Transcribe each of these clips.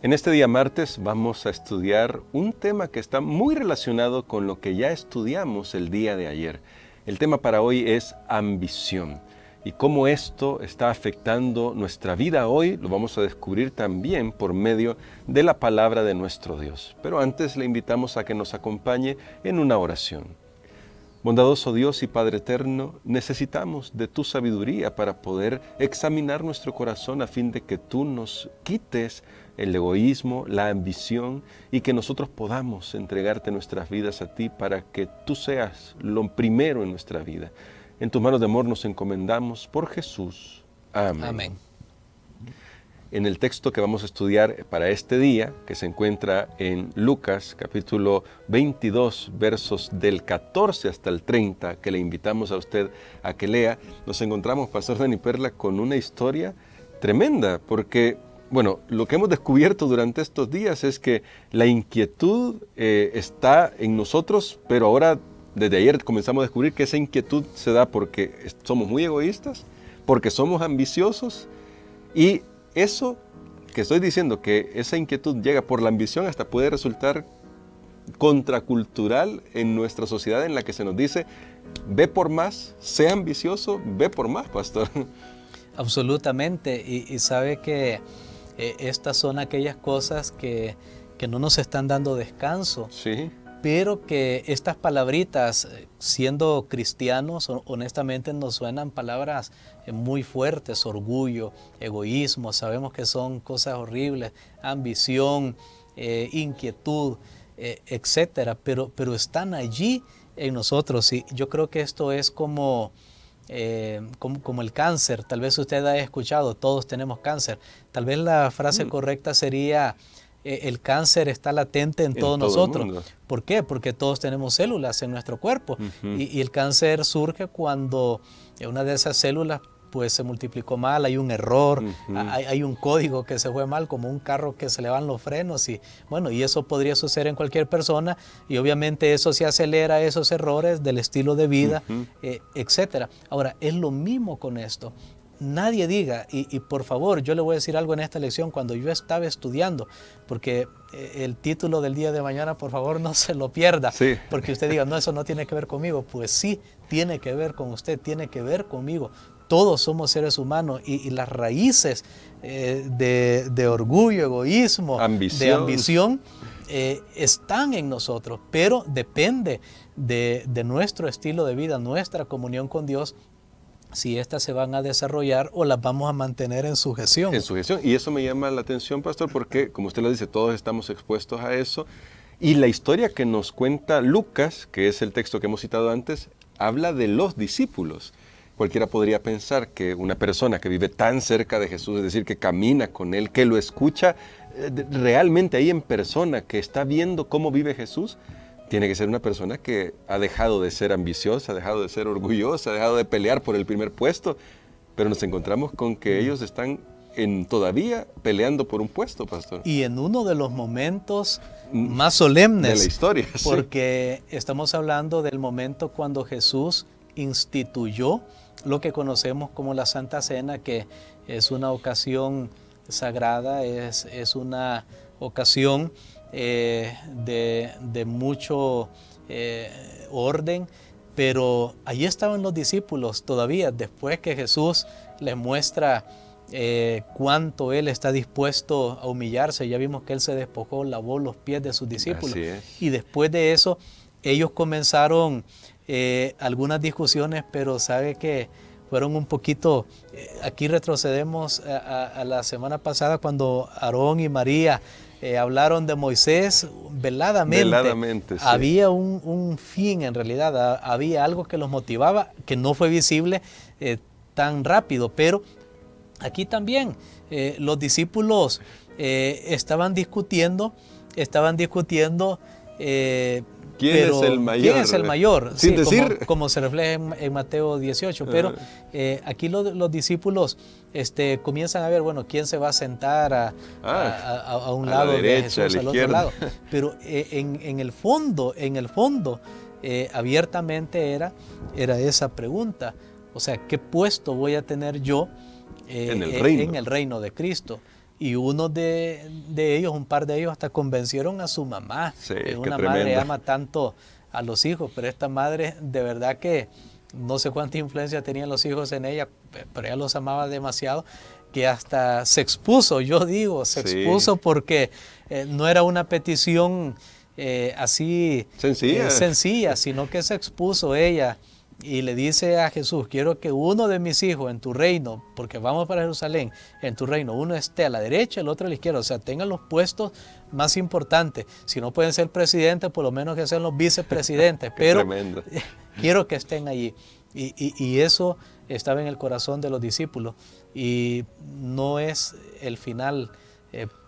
En este día martes vamos a estudiar un tema que está muy relacionado con lo que ya estudiamos el día de ayer. El tema para hoy es ambición. Y cómo esto está afectando nuestra vida hoy lo vamos a descubrir también por medio de la palabra de nuestro Dios. Pero antes le invitamos a que nos acompañe en una oración. Bondadoso Dios y Padre eterno, necesitamos de tu sabiduría para poder examinar nuestro corazón a fin de que tú nos quites el egoísmo, la ambición y que nosotros podamos entregarte nuestras vidas a ti para que tú seas lo primero en nuestra vida. En tus manos de amor nos encomendamos por Jesús. Amén. Amén. En el texto que vamos a estudiar para este día, que se encuentra en Lucas capítulo 22, versos del 14 hasta el 30, que le invitamos a usted a que lea, nos encontramos, Pastor Dani Perla, con una historia tremenda, porque, bueno, lo que hemos descubierto durante estos días es que la inquietud está en nosotros, pero ahora, desde ayer comenzamos a descubrir que esa inquietud se da porque somos muy egoístas, porque somos ambiciosos y eso que estoy diciendo, que esa inquietud llega por la ambición, hasta puede resultar contracultural en nuestra sociedad en la que se nos dice, ve por más, sea ambicioso, ve por más, pastor. Absolutamente, y sabe que estas son aquellas cosas que no nos están dando descanso. Sí. Pero que estas palabritas, siendo cristianos, honestamente nos suenan palabras muy fuertes: orgullo, egoísmo, sabemos que son cosas horribles, ambición, inquietud, etcétera, pero están allí en nosotros. Y yo creo que esto es como el cáncer. Tal vez usted haya escuchado, todos tenemos cáncer. Tal vez la frase correcta sería: el cáncer está latente en todos nosotros. ¿Por qué? Porque todos tenemos células en nuestro cuerpo. Y el cáncer surge cuando una de esas células pues se multiplicó mal, hay un error, hay un código que se fue mal, como un carro que se le van los frenos, y bueno, y eso podría suceder en cualquier persona, y obviamente eso se acelera esos errores del estilo de vida, etcétera. Ahora, es lo mismo con esto. Nadie diga, y por favor, yo le voy a decir algo en esta lección, cuando yo estaba estudiando, porque el título del día de mañana, por favor, no se lo pierda, sí. Porque usted diga, no, eso no tiene que ver conmigo. Pues sí, tiene que ver con usted, tiene que ver conmigo. Todos somos seres humanos y las raíces de orgullo, egoísmo, de ambición, están en nosotros, pero depende de nuestro estilo de vida, nuestra comunión con Dios, si estas se van a desarrollar o las vamos a mantener en sujeción. En sujeción, y eso me llama la atención, pastor, porque como usted lo dice, todos estamos expuestos a eso, y la historia que nos cuenta Lucas, que es el texto que hemos citado antes, habla de los discípulos. Cualquiera podría pensar que una persona que vive tan cerca de Jesús, es decir, que camina con Él, que lo escucha realmente ahí en persona, que está viendo cómo vive Jesús, tiene que ser una persona que ha dejado de ser ambiciosa, ha dejado de ser orgullosa, ha dejado de pelear por el primer puesto, pero nos encontramos con que ellos están todavía peleando por un puesto, pastor. Y en uno de los momentos más solemnes de la historia, porque estamos hablando del momento cuando Jesús instituyó lo que conocemos como la Santa Cena, que es una ocasión sagrada, es una ocasión de mucho orden, pero allí estaban los discípulos todavía, después que Jesús les muestra cuánto Él está dispuesto a humillarse. Ya vimos que Él se despojó, lavó los pies de sus discípulos. Y después de eso, ellos comenzaron algunas discusiones, pero sabe que fueron un poquito, aquí retrocedemos a la semana pasada cuando Aarón y María hablaron de Moisés veladamente. Sí. Había un fin en realidad, había algo que los motivaba, que no fue visible tan rápido, pero aquí también los discípulos estaban discutiendo ¿Quién es el mayor? ¿Quién es el mayor? Sin decir... como se refleja en Mateo 18. Pero aquí los discípulos comienzan a ver, bueno, quién se va a sentar a un lado derecha, de Jesús, al otro lado. Pero en el fondo, abiertamente era esa pregunta. O sea, ¿qué puesto voy a tener yo en el reino de Cristo? y uno de ellos, un par de ellos, hasta convencieron a su mamá. Sí, Una qué madre tremendo. ama tanto a los hijos, pero esta madre de verdad que no sé cuánta influencia tenían los hijos en ella, pero ella los amaba demasiado, que hasta se expuso, yo digo, se Sí, expuso porque no era una petición así sencilla. sencilla, sino que se expuso ella y le dice a Jesús, quiero que uno de mis hijos en tu reino, porque vamos para Jerusalén, en tu reino, uno esté a la derecha, el otro a la izquierda, o sea, tengan los puestos más importantes. Si no pueden ser presidentes, por lo menos que sean los vicepresidentes, Qué pero tremendo. quiero que estén allí. Y eso estaba en el corazón de los discípulos y no es el final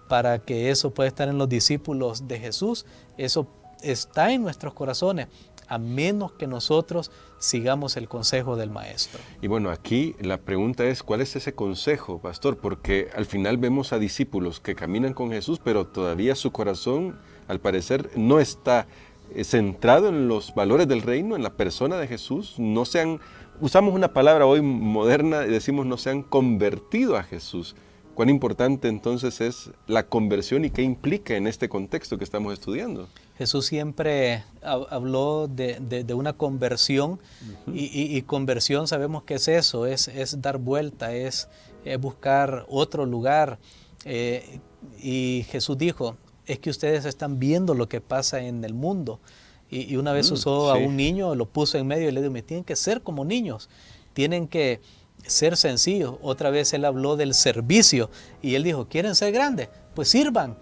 para que eso pueda estar en los discípulos de Jesús. Eso está en nuestros corazones, a menos que nosotros sigamos el consejo del Maestro. Y bueno, aquí la pregunta es, ¿cuál es ese consejo, pastor? Porque al final vemos a discípulos que caminan con Jesús, pero todavía su corazón, al parecer, no está centrado en los valores del reino, en la persona de Jesús. No se han, usamos una palabra hoy moderna y decimos no se han convertido a Jesús. ¿Cuán importante entonces es la conversión y qué implica en este contexto que estamos estudiando? Jesús siempre habló de una conversión y conversión sabemos que es eso, es dar vuelta, es buscar otro lugar. Y Jesús dijo, es que ustedes están viendo lo que pasa en el mundo. Y una vez usó a un niño, lo puso en medio y le dijo, me tienen que ser como niños, tienen que ser sencillos. Otra vez él habló del servicio y él dijo, ¿quieren ser grandes? Pues sirvan.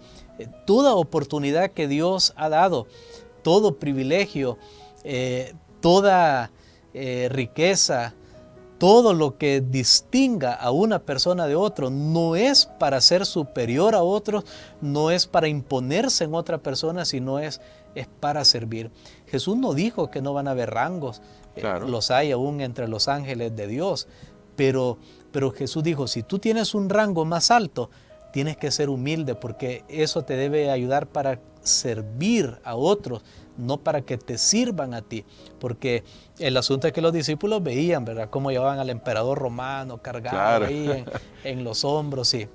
Toda oportunidad que Dios ha dado, todo privilegio, toda riqueza, todo lo que distinga a una persona de otro, no es para ser superior a otros, no es para imponerse en otra persona, sino es para servir. Jesús no dijo que no van a haber rangos, claro. Los hay aún entre los ángeles de Dios, pero Jesús dijo, si tú tienes un rango más alto, tienes que ser humilde porque eso te debe ayudar para servir a otros, no para que te sirvan a ti. Porque el asunto es que los discípulos veían, ¿verdad?, cómo llevaban al emperador romano cargado, claro, ahí en los hombros. Sí.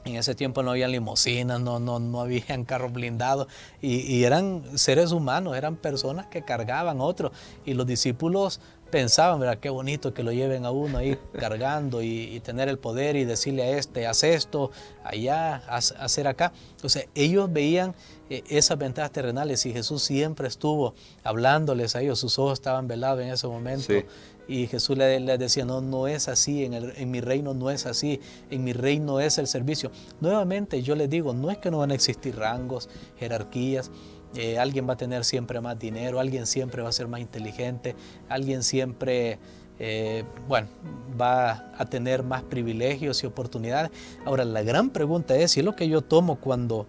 En ese tiempo no había limusinas, no habían carros blindados y eran seres humanos, eran personas que cargaban a otros. Y los discípulos pensaban, ¿verdad?, qué bonito que lo lleven a uno ahí cargando y tener el poder y decirle a este, haz esto, allá, hacer acá. Entonces ellos veían esas ventajas terrenales y Jesús siempre estuvo hablándoles a ellos, sus ojos estaban velados en ese momento. Sí. Y Jesús les decía, no es así, en mi reino no es así, en mi reino es el servicio. Nuevamente yo les digo, no es que no van a existir rangos, jerarquías, alguien va a tener siempre más dinero, alguien siempre va a ser más inteligente, alguien siempre va a tener más privilegios y oportunidades. Ahora la gran pregunta es, y es lo que yo tomo cuando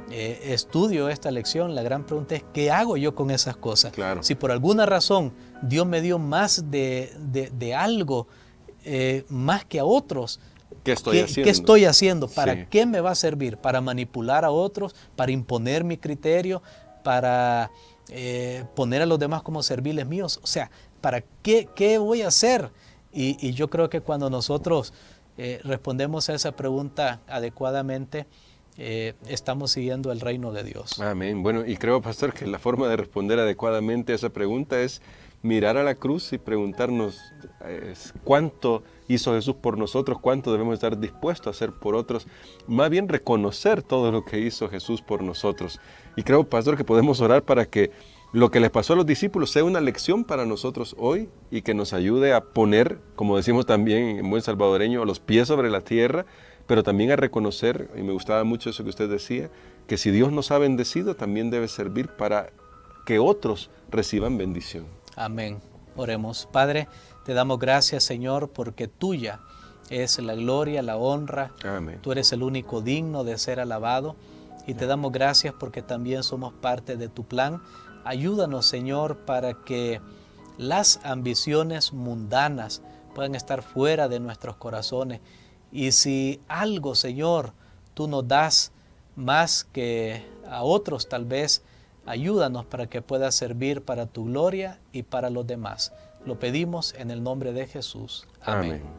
estudio esta lección, la gran pregunta es, ¿qué hago yo con esas cosas? Claro. Si por alguna razón Dios me dio más de algo, más que a otros, ¿qué estoy haciendo? ¿Para qué me va a servir? ¿Para manipular a otros? ¿Para imponer mi criterio? ¿Para poner a los demás como serviles míos? O sea, ¿para qué voy a hacer? Y yo creo que cuando nosotros respondemos a esa pregunta adecuadamente, estamos siguiendo el reino de Dios. Amén. Bueno, y creo, pastor, que la forma de responder adecuadamente a esa pregunta es mirar a la cruz y preguntarnos cuánto hizo Jesús por nosotros, cuánto debemos estar dispuestos a hacer por otros, más bien reconocer todo lo que hizo Jesús por nosotros. Y creo, pastor, que podemos orar para que lo que les pasó a los discípulos sea una lección para nosotros hoy y que nos ayude a poner, como decimos también en buen salvadoreño, los pies sobre la tierra, pero también a reconocer, y me gustaba mucho eso que usted decía, que si Dios nos ha bendecido, también debe servir para que otros reciban bendición. Amén. Oremos. Padre, te damos gracias, Señor, porque tuya es la gloria, la honra. Amén. Tú eres el único digno de ser alabado. Y te damos gracias porque también somos parte de tu plan. Ayúdanos, Señor, para que las ambiciones mundanas puedan estar fuera de nuestros corazones. Y si algo, Señor, tú nos das más que a otros tal vez, ayúdanos para que pueda servir para tu gloria y para los demás. Lo pedimos en el nombre de Jesús. Amén. Amén.